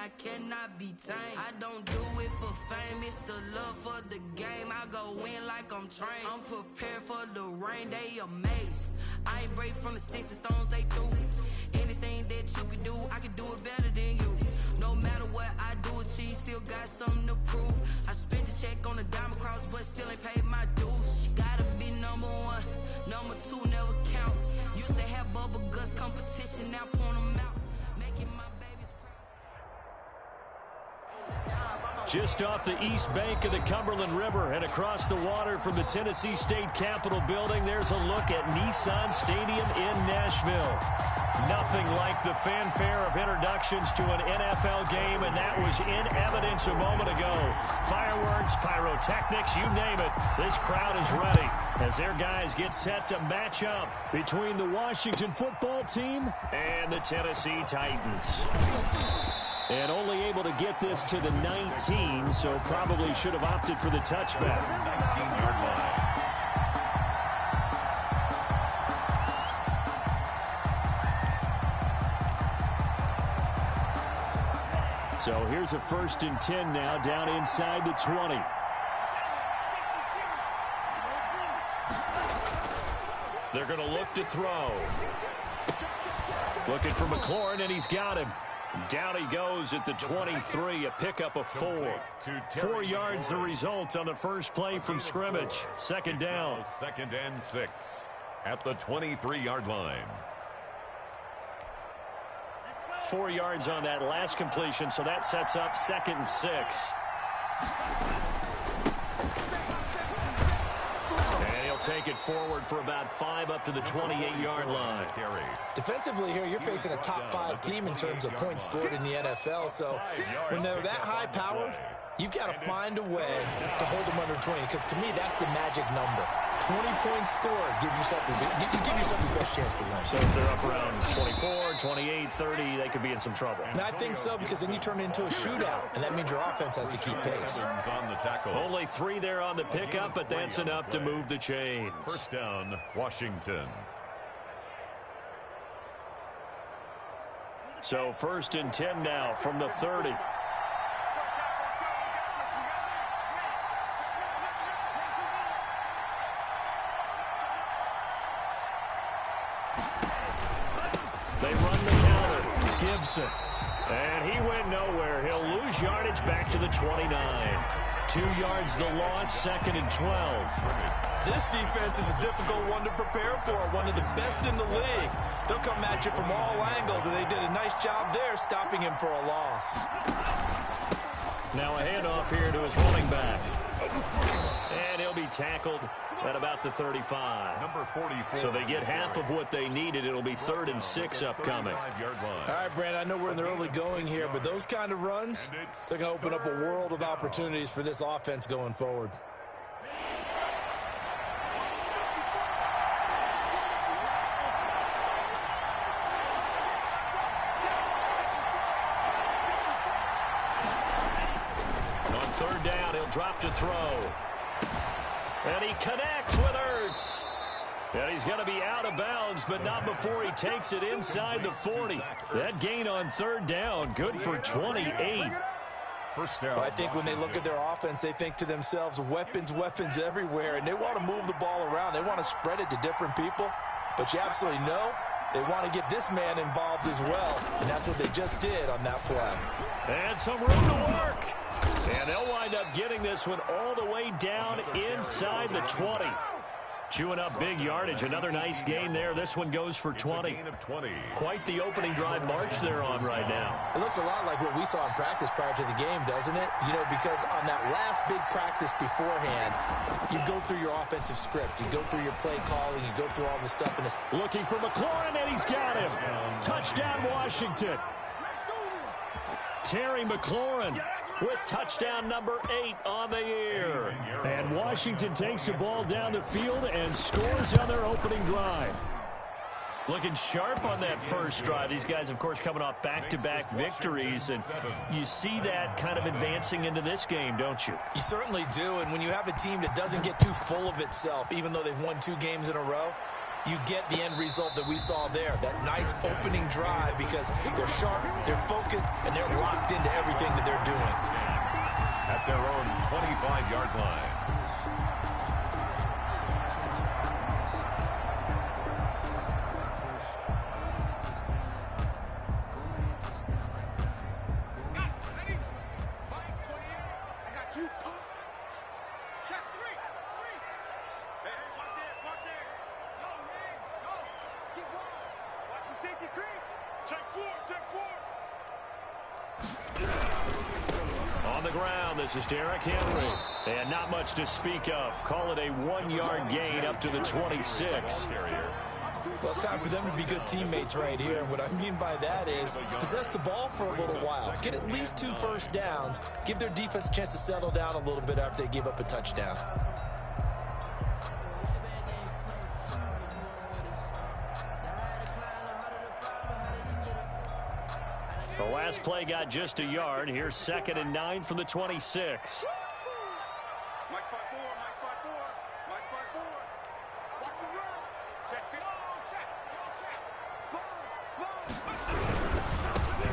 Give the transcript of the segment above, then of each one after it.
I cannot be tamed. I don't do it for fame, it's the love for the game. I go in like I'm trained. I'm prepared for the rain, they amazed. I ain't break from the sticks and stones they threw. Anything that you can do, I can do it better than you. No matter what I do, achieve, still got something to prove. I spent the check on the diamond cross, but still ain't paid my dues. Gotta be number one, number two never count. Used to have bubble guts competition, now point them out. Making my babies proud. Just off the east bank of the Cumberland River and across the water from the Tennessee State Capitol building, there's a look at Nissan Stadium in Nashville. Nothing like the fanfare of introductions to an NFL game, and that was in evidence a moment ago. Fireworks, pyrotechnics, you name it. This crowd is ready as their guys get set to match up between the Washington football team and the Tennessee Titans. And only able to get this to the 19, so probably should have opted for the touchback. 19-yard line. So here's a 1st and 10 now, down inside the 20. They're going to look to throw. Looking for McLaurin, and he's got him. Down he goes at the 23, a pickup of 4. 4 yards the result on the first play from scrimmage. Second down. 2nd and 6 at the 23-yard line. 4 yards on that last completion, so that sets up 2nd and 6. And he'll take it forward for about 5 up to the 28-yard line. Defensively here, you're facing a top 5 team in terms of points scored in the NFL, so when they're that high-powered, you've got to find a way to hold them under 20, because to me, that's the magic number. 20-point score gives yourself the best chance to win. So if they're up around 24, 28, 30, they could be in some trouble. And I think so, because then you turn it into a shootout, and that means your offense has to keep pace. Only 3 there on the pickup, but that's enough to move the chains. 1st down, Washington. So 1st and 10 now from the 30. They run the counter. Gibson. And he went nowhere. He'll lose yardage back to the 29. 2 yards the loss, 2nd and 12. This defense is a difficult one to prepare for, one of the best in the league. They'll come at you from all angles, and they did a nice job there stopping him for a loss. Now a handoff here to his running back. And he'll be tackled at about the 35. Number 44. So they get half of what they needed. It'll be 3rd and 6 upcoming. All right, Brandon, I know we're in the early going here, but those kind of runs, they're going to open up a world of opportunities for this offense going forward. On 3rd down, he'll drop to throw. And he connects with Ertz. And he's going to be out of bounds, but not before he takes it inside the 40. That gain on 3rd down, good for 28. Well, I think when they look at their offense, they think to themselves, weapons, weapons everywhere, and they want to move the ball around. They want to spread it to different people, but you absolutely know they want to get this man involved as well, and that's what they just did on that play. And some room to work. And they'll wind up getting this one all the way down inside the 20. Chewing up big yardage. Another nice gain there. This one goes for 20. Quite the opening drive march they're on right now. It looks a lot like what we saw in practice prior to the game, doesn't it? You know, because on that last big practice beforehand, you go through your offensive script. You go through your play calling. You go through all the stuff. And looking for McLaurin, and he's got him. Touchdown, Washington. Terry McLaurin with touchdown number 8 on the year. And Washington takes the ball down the field and scores on their opening drive. Looking sharp on that first drive. These guys, of course, coming off back-to-back victories, and you see that kind of advancing into this game, don't you? You certainly do, and when you have a team that doesn't get too full of itself, even though they've won 2 games in a row, you get the end result that we saw there, that nice opening drive, because they're sharp, they're focused, and they're locked into everything that they're doing. At their own 25-yard line. On the ground, this is Derrick Henry. And not much to speak of. Call it a 1-yard gain up to the 26. Well, it's time for them to be good teammates right here. And what I mean by that is possess the ball for a little while. Get at least 2 first downs. Give their defense a chance to settle down a little bit after they give up a touchdown. The last play got just a yard. Here's 2nd and 9 from the 26.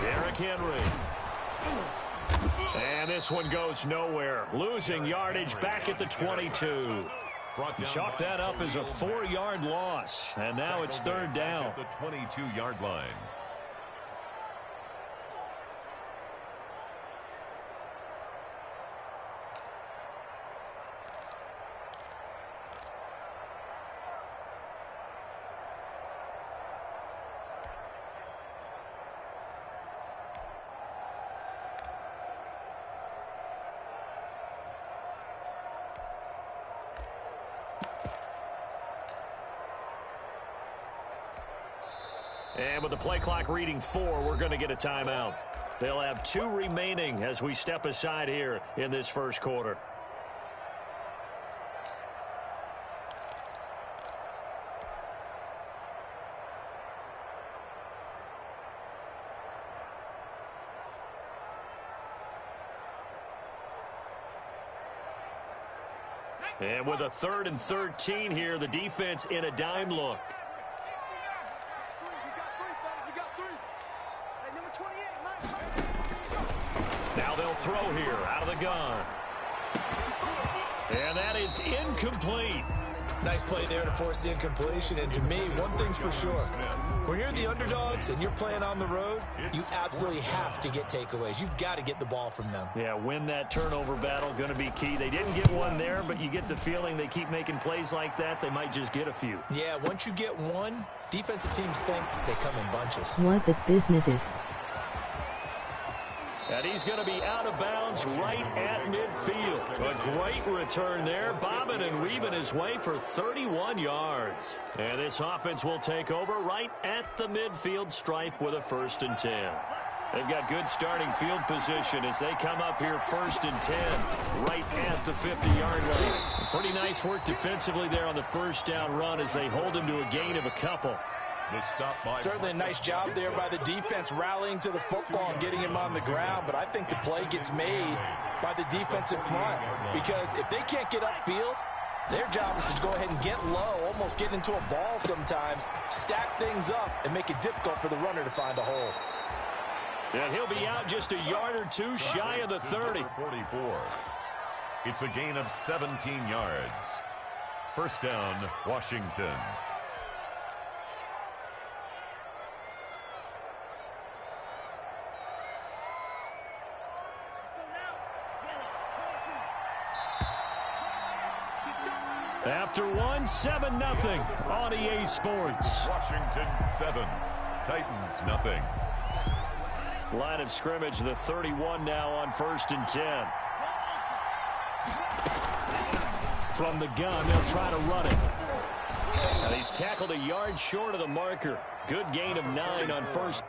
Derrick Henry. And this one goes nowhere. Losing yardage back at the 22. Chalk that up as a 4-yard loss. And now it's 3rd down. The 22-yard line. And with the play clock reading 4, we're going to get a timeout. They'll have 2 remaining as we step aside here in this first quarter. And with a 3rd and 13 here, the defense in a dime look. Now they'll throw here out of the gun. And that is incomplete. Nice play there to force the incompletion. And to me, one thing's for sure. When you're the underdogs and you're playing on the road, you absolutely have to get takeaways. You've got to get the ball from them. Yeah, win that turnover battle, going to be key. They didn't get one there, but you get the feeling they keep making plays like that, they might just get a few. Yeah, once you get one, defensive teams think they come in bunches. What the business is. And he's going to be out of bounds right at midfield. A great return there, bobbing and weaving his way for 31 yards. And this offense will take over right at the midfield stripe with a 1st and 10. They've got good starting field position as they come up here 1st and 10 right at the 50-yard line. Pretty nice work defensively there on the first down run as they hold him to a gain of a couple. Certainly a nice job there by the defense rallying to the football and getting him on the ground, but I think the play gets made by the defensive front because if they can't get upfield, their job is to go ahead and get low, almost get into a ball sometimes, stack things up, and make it difficult for the runner to find a hole. And he'll be out just a yard or 2 shy of the 30. 44. It's a gain of 17 yards. 1st down, Washington. After 1, 7-0 on EA Sports. Washington 7, Titans nothing. Line of scrimmage, the 31 now on 1st and 10. From the gun, they'll try to run it. And he's tackled a yard short of the marker. Good gain of 9 on 1st.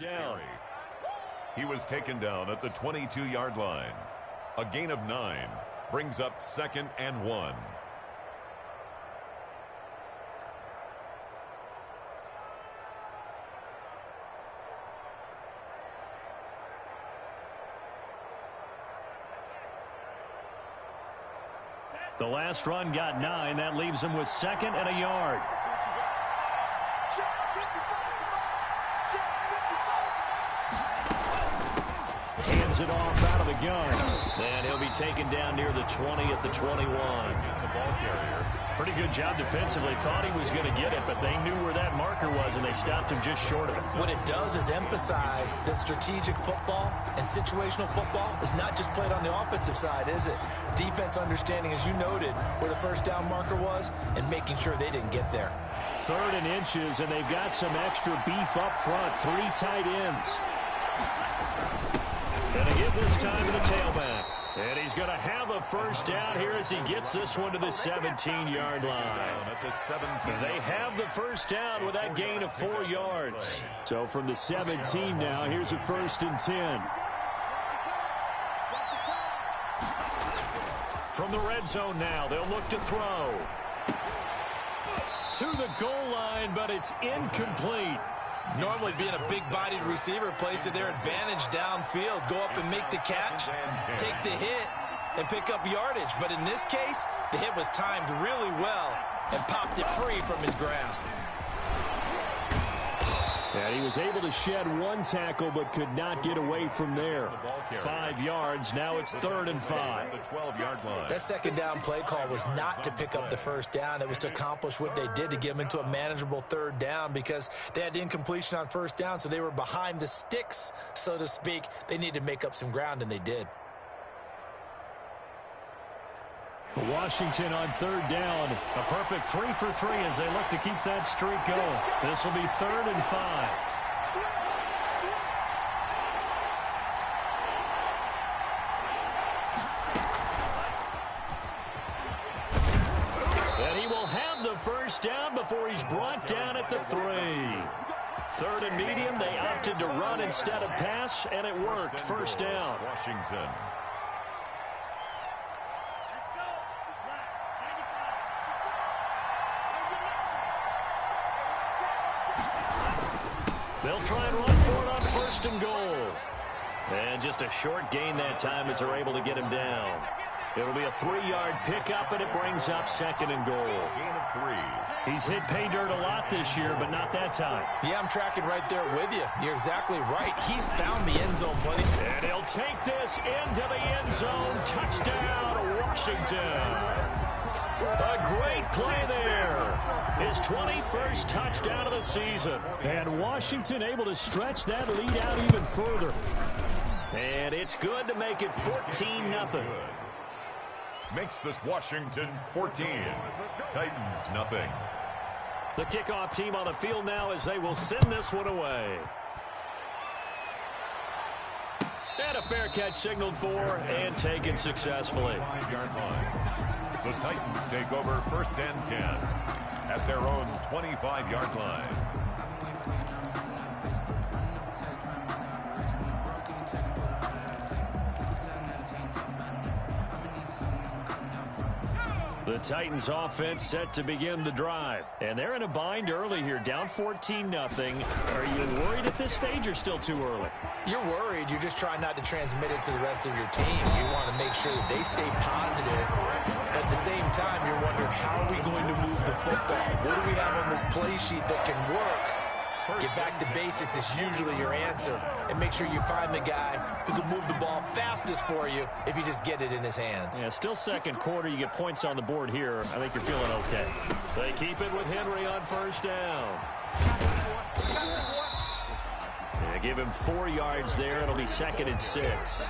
Down. He was taken down at the 22-yard line. A gain of 9 brings up 2nd and 1. The last run got 9. That leaves him with 2nd and a yard. Hands it off out of the gun. And he'll be taken down near the 20 at the 21. Pretty good job defensively. Thought he was going to get it, but they knew where that marker was, and they stopped him just short of it. What it does is emphasize that strategic football and situational football is not just played on the offensive side, is it? Defense understanding, as you noted, where the first down marker was and making sure they didn't get there. 3rd and inches, and they've got some extra beef up front. 3 tight ends. Gonna give this time to the tailback. And he's going to have a first down here as he gets this one to the 17-yard line. They have the first down with that gain of 4 yards. So from the 17 now, here's a 1st and 10. From the red zone now, they'll look to throw. To the goal line, but it's incomplete. Normally being a big-bodied receiver plays to their advantage downfield. Go up and make the catch, take the hit, and pick up yardage. But in this case, the hit was timed really well and popped it free from his grasp. And he was able to shed 1 tackle but could not get away from there. 5 yards. Now it's 3rd and 5. The 12-yard line. That second down play call was not to pick up the first down. It was to accomplish what they did to get them into a manageable 3rd down because they had incompletion on first down, so they were behind the sticks, so to speak. They needed to make up some ground, and they did. Washington on 3rd down. A perfect 3 for 3 as they look to keep that streak going. This will be 3rd and 5. And he will have the first down before he's brought down at the 3. 3rd and medium. They opted to run instead of pass, and it worked. First down. Washington. They'll try and run for it on 1st and goal. And just a short gain that time as they're able to get him down. It'll be a 3-yard pickup, and it brings up 2nd and goal. Gain of 3. He's hit pay dirt a lot this year, but not that time. Yeah, I'm tracking right there with you. You're exactly right. He's found the end zone plenty. And he'll take this into the end zone. Touchdown, Washington. A great play there. His 21st touchdown of the season. And Washington able to stretch that lead out even further. And it's good to make it 14-0. Makes this Washington 14. Titans nothing. The kickoff team on the field now as they will send this one away. And a fair catch signaled for and taken successfully. 5-yard line. The Titans take over 1st and 10 at their own 25-yard line. The Titans offense set to begin the drive. And they're in a bind early here, down 14-0. Are you worried at this stage or still too early? You're worried. You're just trying not to transmit it to the rest of your team. You want to make sure that they stay positive. But at the same time, you're wondering, how are we going to move the football? What do we have on this play sheet that can work? Get back to basics is usually your answer. And make sure you find the guy who can move the ball fastest for you if you just get it in his hands. Yeah, still 2nd quarter. You get points on the board here. I think you're feeling okay. They keep it with Henry on 1st down. Yeah, give him 4 yards there. It'll be 2nd and 6.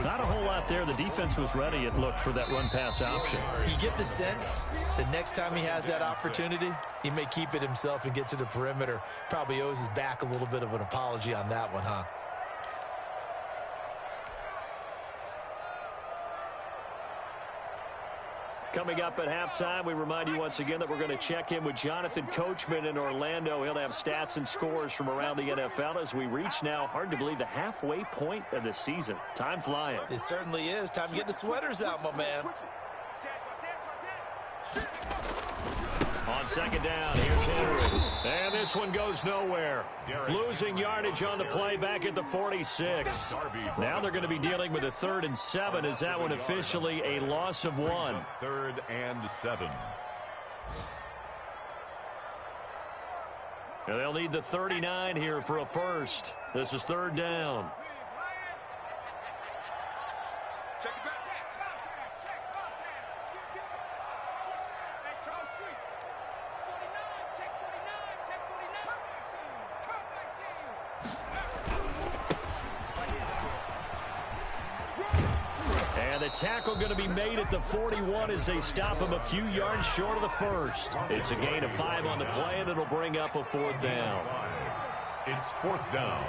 Not a whole lot there. The defense was ready, it looked, for that run-pass option. You get the sense that next time he has that opportunity, he may keep it himself and get to the perimeter. Probably owes his back a little bit of an apology on that one, huh? Coming up at halftime, we remind you once again that we're going to check in with Jonathan Coachman in Orlando. He'll have stats and scores from around the NFL as we reach now, hard to believe, the halfway point of the season. Time flying. It certainly is. Time to get the sweaters out, my man. On second down, here's Henry. And this one goes nowhere. Losing yardage on the play back at the 46. Now they're going to be dealing with a 3rd and 7. Is that one officially a loss of 1? 3rd and 7. And they'll need the 39 here for a first. This is 3rd down. Tackle going to be made at the 41 as they stop him a few yards short of the first. It's a gain of 5 on the play, and it'll bring up a 4th down. It's 4th down.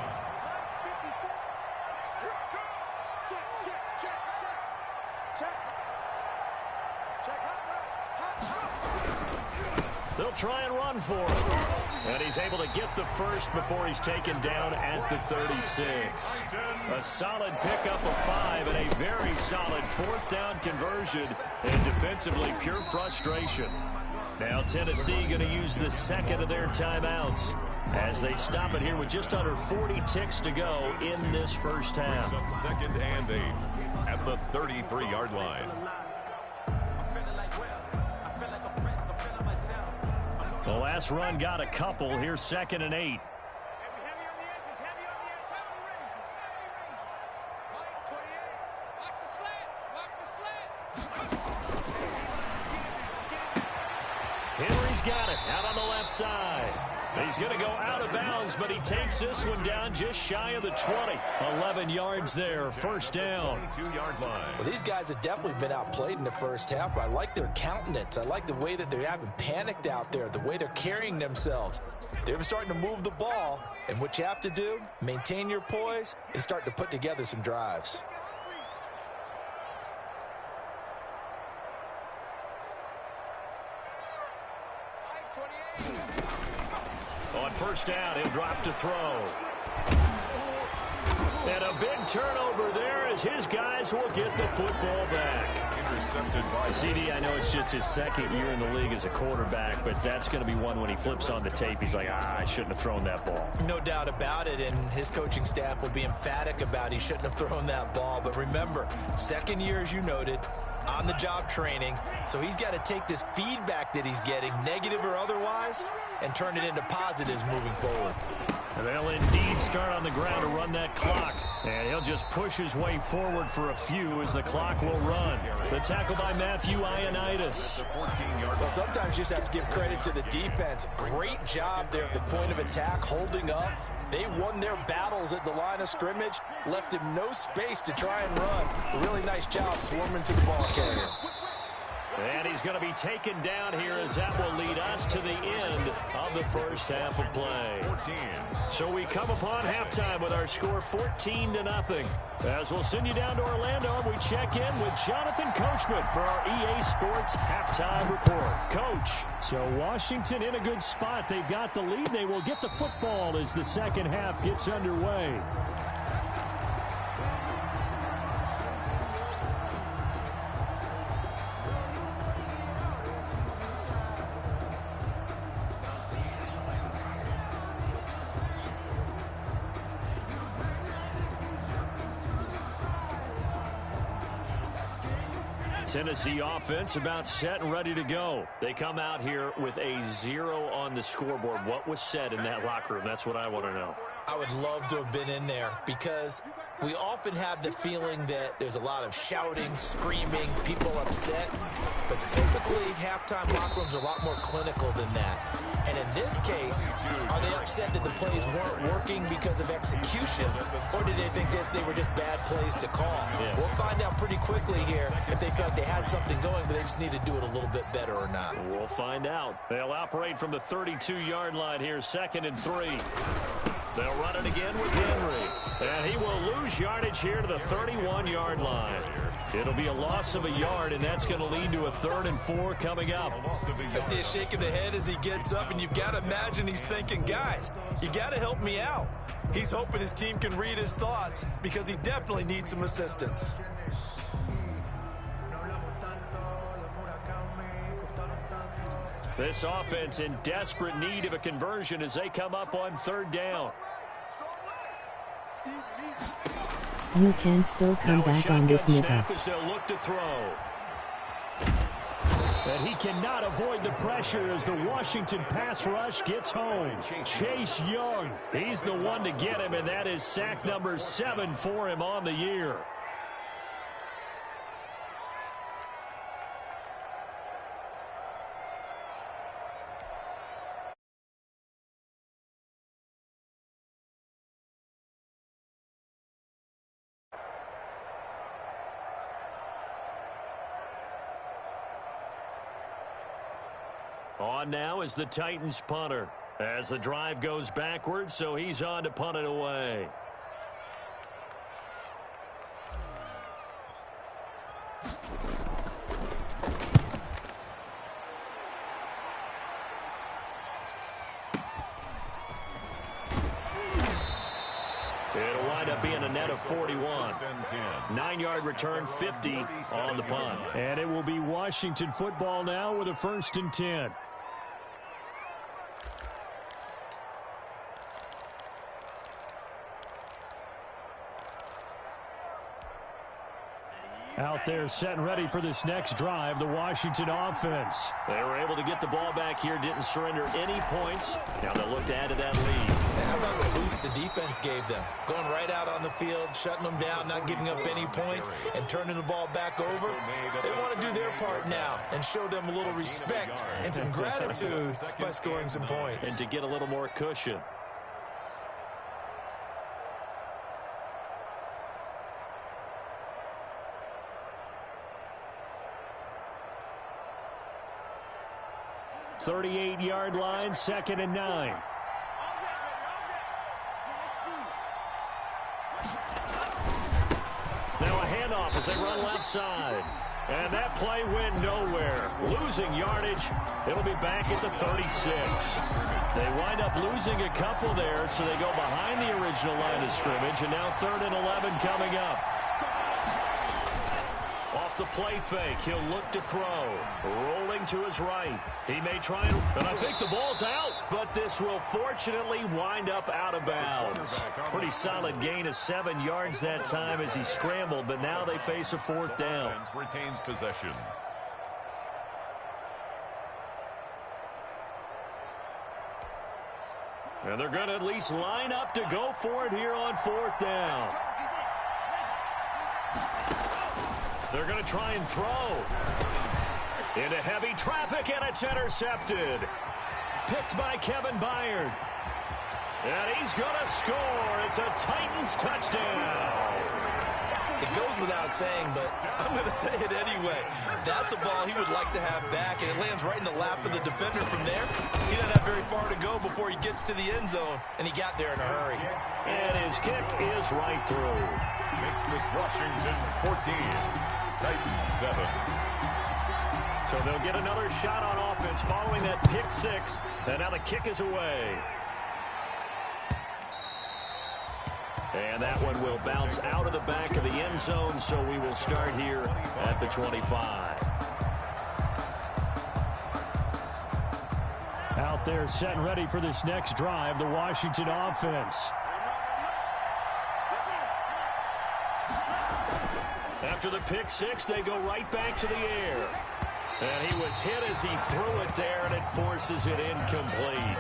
They'll try and run for him. And he's able to get the first before he's taken down at the 36. A solid pickup of 5 and a very solid 4th down conversion. And defensively, pure frustration. Now Tennessee going to use the 2nd of their timeouts as they stop it here with just under 40 ticks to go in this first half. 2nd and 8 at the 33-yard line. The last run got a couple. Here's 2nd and 8. Henry's got it out on the left side. He's going to go out of bounds, but he takes this one down just shy of the 20. 11 yards there, first down. 22-yard line. Well, these guys have definitely been outplayed in the first half, but I like their countenance. I like the way that they haven't panicked out there, the way they're carrying themselves. They're starting to move the ball, and what you have to do, maintain your poise and start to put together some drives. On first down, he'll drop to throw. And a big turnover there as his guys will get the football back. Intercepted by CD, I know it's just his 2nd year in the league as a quarterback, but that's going to be one when he flips on the tape. He's like, I shouldn't have thrown that ball. No doubt about it, and his coaching staff will be emphatic about he shouldn't have thrown that ball. But remember, 2nd year, as you noted, on-the-job training, so he's got to take this feedback that he's getting, negative or otherwise, and turn it into positives moving forward. And they'll indeed start on the ground to run that clock. And he'll just push his way forward for a few as the clock will run. The tackle by Matthew Ioannidis. Well, sometimes you just have to give credit to the defense. Great job there at the point of attack, holding up. They won their battles at the line of scrimmage, left him no space to try and run. A really nice job swarming to the ball carrier. And he's going to be taken down here as that will lead us to the end of the first half of play. 14. So we come upon halftime with our score 14-0. As we'll send you down to Orlando and we check in with Jonathan Coachman for our EA Sports halftime report. Coach, so Washington in a good spot. They've got the lead. They will get the football as the second half gets underway. Tennessee offense about set and ready to go. They come out here with a 0 on the scoreboard. What was said in that locker room? That's what I want to know. I would love to have been in there because we often have the feeling that there's a lot of shouting, screaming, people upset. But typically, halftime locker rooms are a lot more clinical than that. And in this case, are they upset that the plays weren't working because of execution, or did they think they were just bad plays to call? Yeah. We'll find out pretty quickly here if they feel like they had something going, but they just need to do it a little bit better or not. We'll find out. They'll operate from the 32-yard line here, 2nd and 3. They'll run it again with Henry. And he will lose yardage here to the 31-yard line. It'll be a loss of a yard, and that's going to lead to a 3rd and 4 coming up. I see a shake of the head as he gets up, and you've got to imagine he's thinking, guys, you got to help me out. He's hoping his team can read his thoughts because he definitely needs some assistance. This offense in desperate need of a conversion as they come up on 3rd down. You can still come back on this snap as they'll look to throw. And he cannot avoid the pressure as the Washington pass rush gets home. Chase Young, he's the one to get him, and that is sack number 7 for him on the year. On now is the Titans punter as the drive goes backwards, so he's on to punt it away. It'll wind up being a net of 41. 9-yard return, 50 on the punt. And it will be Washington football now with a 1st and 10. Out there set and ready for this next drive, the Washington offense. They were able to get the ball back here, didn't surrender any points. Now they'll look to add to that lead. How about the boost the defense gave them? Going right out on the field, shutting them down, not giving up any points, and turning the ball back over. They want to do their part now and show them a little respect and some gratitude by scoring some points. And to get a little more cushion. .38-yard line, 2nd and 9. Now a handoff as they run left side. And that play went nowhere. Losing yardage. It'll be back at the 36. They wind up losing a couple there, so they go behind the original line of scrimmage. And now 3rd and 11 coming up. Off the play fake, he'll look to throw. Rolling to his right. He may try and I think the ball's out, but this will fortunately wind up out of bounds. Pretty solid gain of 7 yards that time as he scrambled, but now they face a 4th down. Retains possession. And they're going to at least line up to go for it here on 4th down. They're going to try and throw. Into heavy traffic, and it's intercepted. Picked by Kevin Byard. And he's going to score. It's a Titans touchdown. It goes without saying, but I'm going to say it anyway. That's a ball he would like to have back, and it lands right in the lap of the defender from there. He doesn't have very far to go before he gets to the end zone, and he got there in a hurry. And his kick is right through. Makes this Washington 14, Titans 7. So they'll get another shot on offense following that pick 6, and now the kick is away. And that one will bounce out of the back of the end zone, so we will start here at the 25. Out there set and ready for this next drive, the Washington offense. After the pick 6, they go right back to the air. And he was hit as he threw it there, and it forces it incomplete.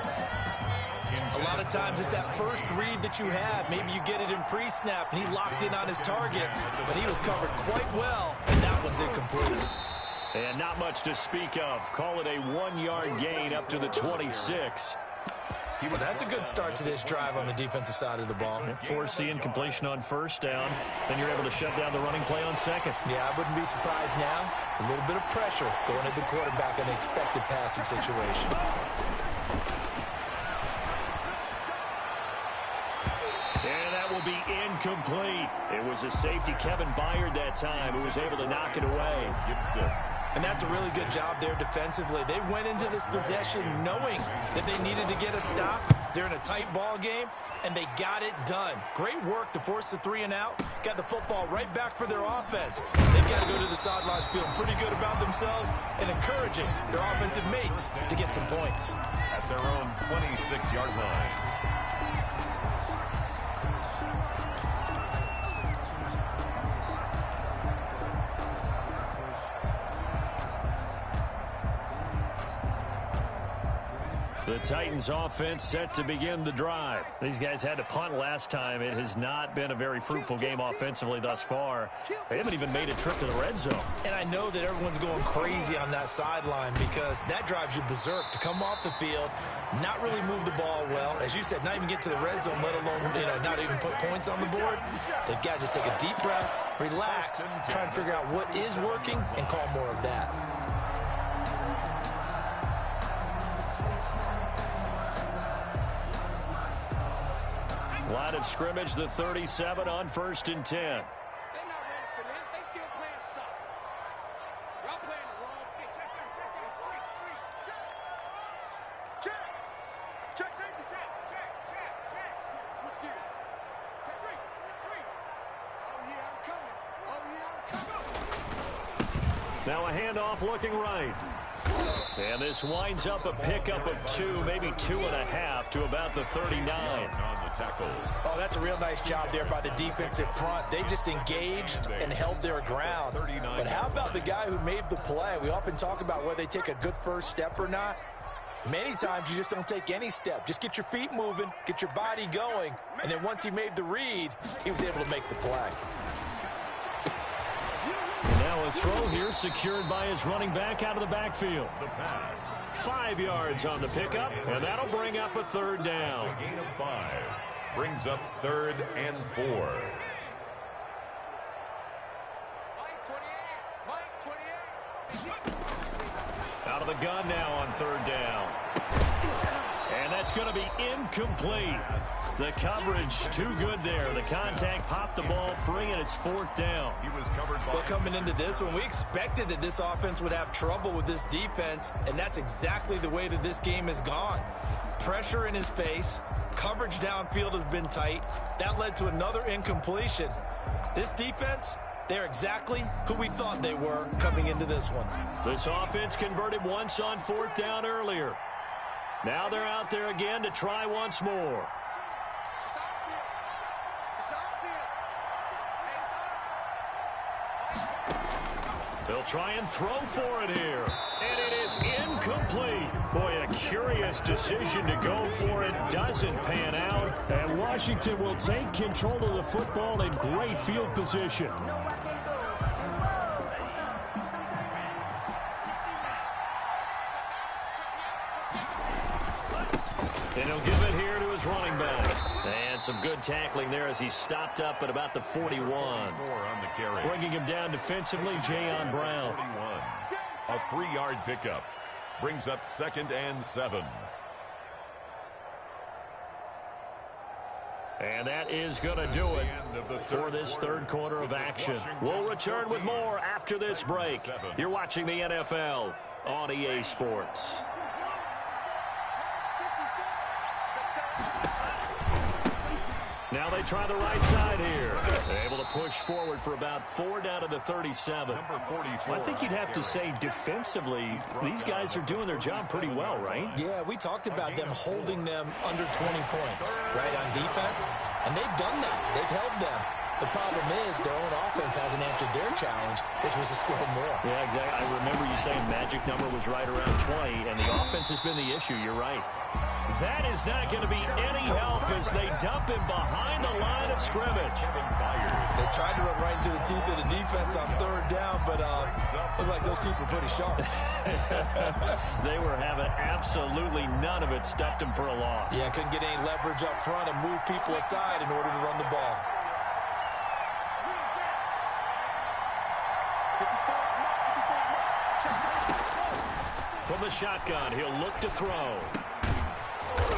A lot of times it's that first read that you have. Maybe you get it in pre-snap, and he locked in on his target, but he was covered quite well, and that one's incomplete. And not much to speak of. Call it a 1-yard gain up to the 26. Well, that's a good start to this drive on the defensive side of the ball. Force the incompletion on 1st down. Then you're able to shut down the running play on 2nd. Yeah, I wouldn't be surprised now. A little bit of pressure going at the quarterback in an expected passing situation. And that will be incomplete. It was was a safety, Kevin Byard, that time, who was able to knock it away. And that's a really good job there defensively. They went into this possession knowing that they needed to get a stop. They're in a tight ball game, and they got it done. Great work to force the 3 and out. Got the football right back for their offense. They've got to go to the sidelines feeling pretty good about themselves and encouraging their offensive mates to get some points. At their own 26-yard line. The Titans offense set to begin the drive. These guys had to punt last time. It has not been a very fruitful game offensively thus far. They haven't even made a trip to the red zone. And I know that everyone's going crazy on that sideline because that drives you berserk to come off the field, not really move the ball well. As you said, not even get to the red zone, let alone not even put points on the board. They've got to just take a deep breath, relax, try and figure out what is working and call more of that. Line of scrimmage, the 37 on 1st and 10. They're not ready for this. They still playing soft. Y'all playing the wrong fit. Check. Check, safety, check. Switch gears. Check. Three. Oh, yeah, I'm coming. Now a handoff looking right. And this winds up a pickup of 2, maybe 2.5 to about the 39. Oh, that's a real nice job there by the defensive front. They just engaged and held their ground. But how about the guy who made the play? We often talk about whether they take a good first step or not. Many times you just don't take any step. Just get your feet moving, get your body going, and then once he made the read, he was able to make the play. Now a throw here secured by his running back out of the backfield. The pass. 5 yards on the pickup, and that'll bring up a 3rd down. A gain of 5. Brings up 3rd and 4. Out of the gun now on 3rd down. And that's going to be incomplete. The coverage too good there. The contact popped the ball free, and it's 4th down. He was covered by... Well, coming into this one, we expected that this offense would have trouble with this defense, and that's exactly the way that this game has gone. Pressure in his face. Coverage downfield has been tight. That led to another incompletion. This defense, they're exactly who we thought they were coming into this one. This offense converted once on 4th down earlier. Now they're out there again to try once more. They'll try and throw for it here. And it is incomplete. Boy, a curious decision to go for it. Doesn't pan out. And Washington will take control of the football in great field position. And he'll give it here to his running back. And some good tackling there as he stopped up at about the 41. More on the carry. Bringing him down defensively, Jayon Brown. 41. A 3-yard pickup. Brings up 2nd and 7. And that is going to do it for this 3rd quarter of action. We'll return with more after this break. You're watching the NFL on EA Sports. Now they try the right side here. Able to push forward for about 4 down to the 37. Number 44. Well, I think you'd have to say defensively, these guys are doing their job pretty well, right? Yeah, we talked about them holding them under 20 points, right, on defense. And they've done that. They've held them. The problem is their own offense hasn't answered their challenge, which was to score more. Yeah, exactly. I remember you saying magic number was right around 20, and the offense has been the issue. You're right. That is not going to be any help as they dump him behind the line of scrimmage. They tried to run right into the teeth of the defense on 3rd down, but looked like those teeth were pretty sharp. They were having absolutely none of it. Stuffed him for a loss. Yeah, couldn't get any leverage up front and move people aside in order to run the ball. From the shotgun, he'll look to throw.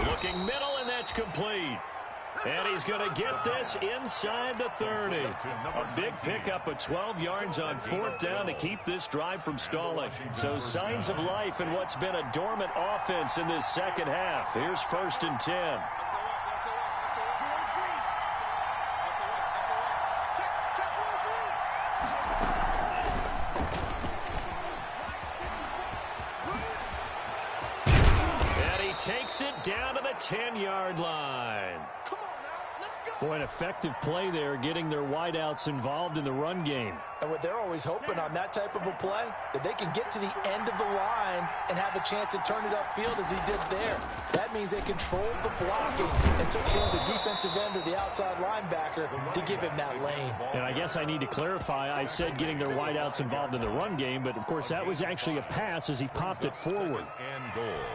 Looking middle, and that's complete. And he's going to get this inside the 30. A big pickup of 12 yards on 4th down to keep this drive from stalling. So signs of life in what's been a dormant offense in this second half. Here's 1st and 10. Takes it down to the 10-yard line. Boy, an effective play there, getting their wideouts involved in the run game. And what they're always hoping on that type of a play, that they can get to the end of the line and have a chance to turn it upfield as he did there. That means they controlled the blocking and took care of the defensive end or the outside linebacker to give him that lane. And I guess I need to clarify, I said getting their wideouts involved in the run game, but of course that was actually a pass as he popped it forward. And goal.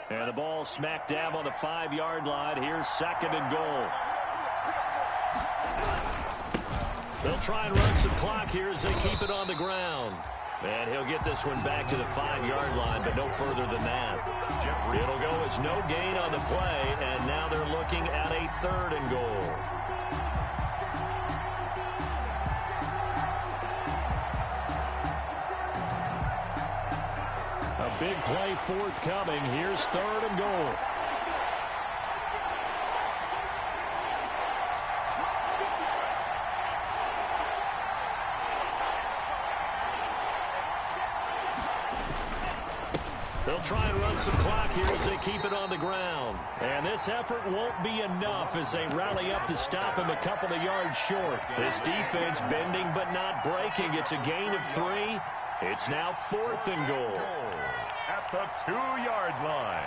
And the ball smack dab on the 5-yard line. Here's 2nd and goal. They'll try and run some clock here as they keep it on the ground. And he'll get this one back to the 5-yard line, but no further than that. It'll go as no gain on the play, and now they're looking at a 3rd and goal. A big play forthcoming. Here's 3rd and goal. They'll try and run some clock here as they keep it on the ground. And this effort won't be enough as they rally up to stop him a couple of yards short. This defense bending but not breaking. It's a gain of 3. It's now 4th and goal. At the 2-yard line.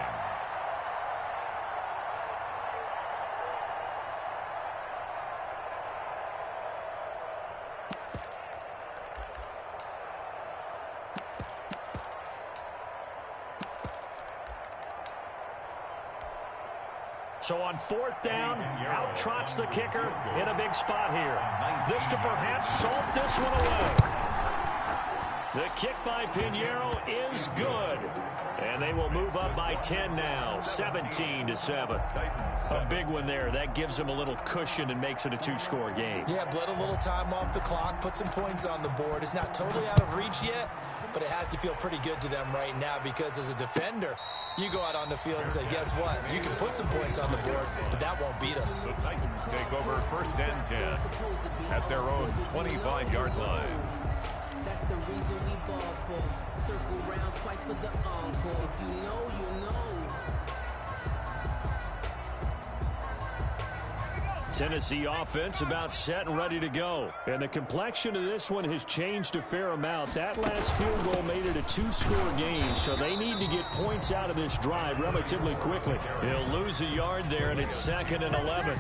So on 4th down, out trots the kicker in a big spot here. This to perhaps salt this one away. The kick by Pinheiro is good. And they will move up by 10 now, 17-7. A big one there. That gives them a little cushion and makes it a 2-score game. Yeah, bled a little time off the clock, put some points on the board. It's not totally out of reach yet, but it has to feel pretty good to them right now because as a defender, you go out on the field and say, guess what? You can put some points on the board, but that won't beat us. The Titans take over 1st and 10 at their own 25-yard line. That's the reason we ball for. Circle round twice for the encore. If you know, you know. Tennessee offense about set and ready to go. And the complexion of this one has changed a fair amount. That last field goal made it a 2-score game, so they need to get points out of this drive relatively quickly. They'll lose a yard there, and it's 2nd and 11.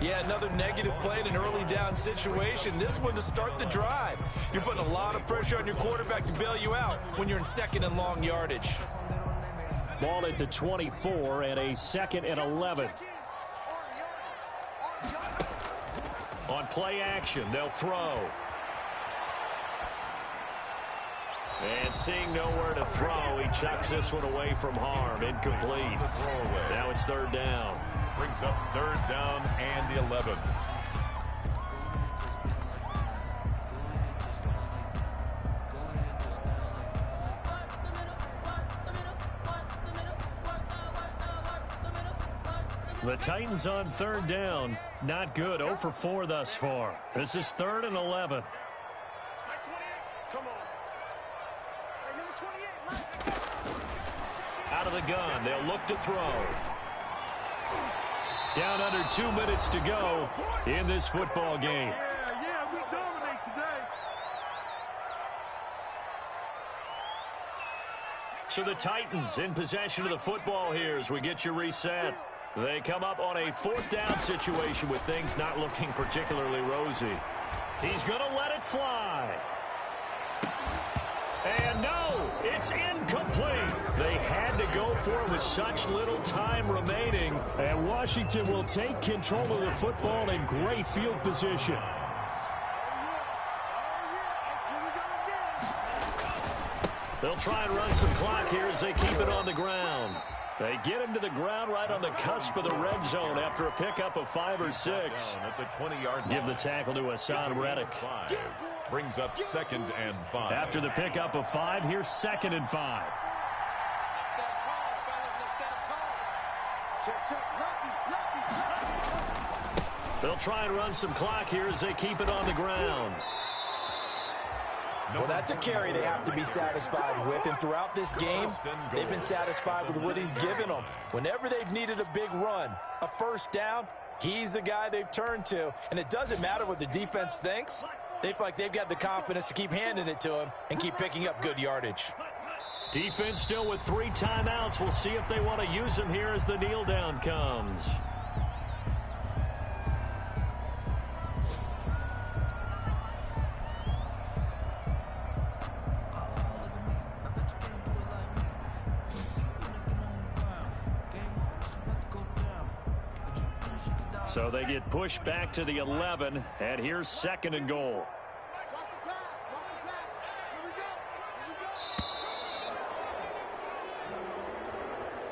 Yeah, another negative play in an early down situation. This one to start the drive. You're putting a lot of pressure on your quarterback to bail you out when you're in 2nd and long yardage. Ball at the 24 and a 2nd and 11. On play action, they'll throw. And seeing nowhere to throw, he chucks this one away from harm. Incomplete. Now it's 3rd down. Brings up 3rd down and 11. The Titans on 3rd down. Not good. 0 for 4 thus far. This is 3rd and 11. Out of the gun. They'll look to throw. Down under 2 minutes to go in this football game. Yeah, we dominate today. So the Titans in possession of the football here as we get you reset. They come up on a 4th down situation with things not looking particularly rosy. He's going to let it fly. And no, it's incomplete. They had to go for it with such little time remaining. And Washington will take control of the football in great field position. They'll try and run some clock here as they keep it on the ground. They get him to the ground right on the cusp of the red zone after a pickup of 5 or 6. At the 20-yard Give the tackle to Hassan Reddick. Brings up 2nd and 5. After the pickup of 5, here's 2nd and 5. They'll try and run some clock here as they keep it on the ground. Well, that's a carry they have to be satisfied with, and throughout this game, they've been satisfied with what he's given them. Whenever they've needed a big run, a first down, he's the guy they've turned to, and it doesn't matter what the defense thinks. They feel like they've got the confidence to keep handing it to him and keep picking up good yardage. Defense still with 3 timeouts. We'll see if they want to use them here as the kneel down comes. So they get pushed back to the 11, and here's 2nd and goal.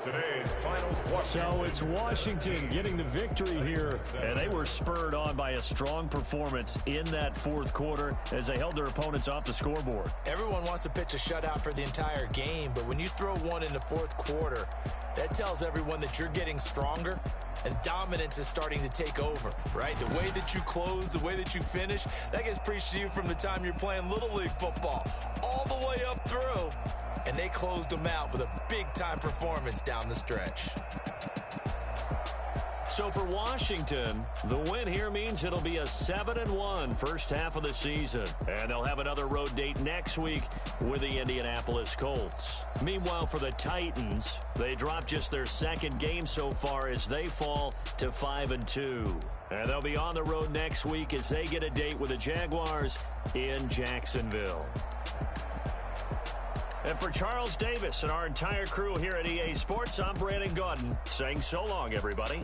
Today's final. So it's Washington getting the victory here, and they were spurred on by a strong performance in that 4th quarter as they held their opponents off the scoreboard. Everyone wants to pitch a shutout for the entire game, but when you throw one in the 4th quarter, that tells everyone that you're getting stronger and dominance is starting to take over, right? The way that you close, the way that you finish, that gets preached to you from the time you're playing Little League football all the way up through. And they closed them out with a big-time performance down the stretch. So for Washington, the win here means it'll be a 7-1 first half of the season. And they'll have another road date next week with the Indianapolis Colts. Meanwhile, for the Titans, they dropped just their 2nd game so far as they fall to 5-2. And they'll be on the road next week as they get a date with the Jaguars in Jacksonville. And for Charles Davis and our entire crew here at EA Sports, I'm Brandon Gaudin saying so long, everybody.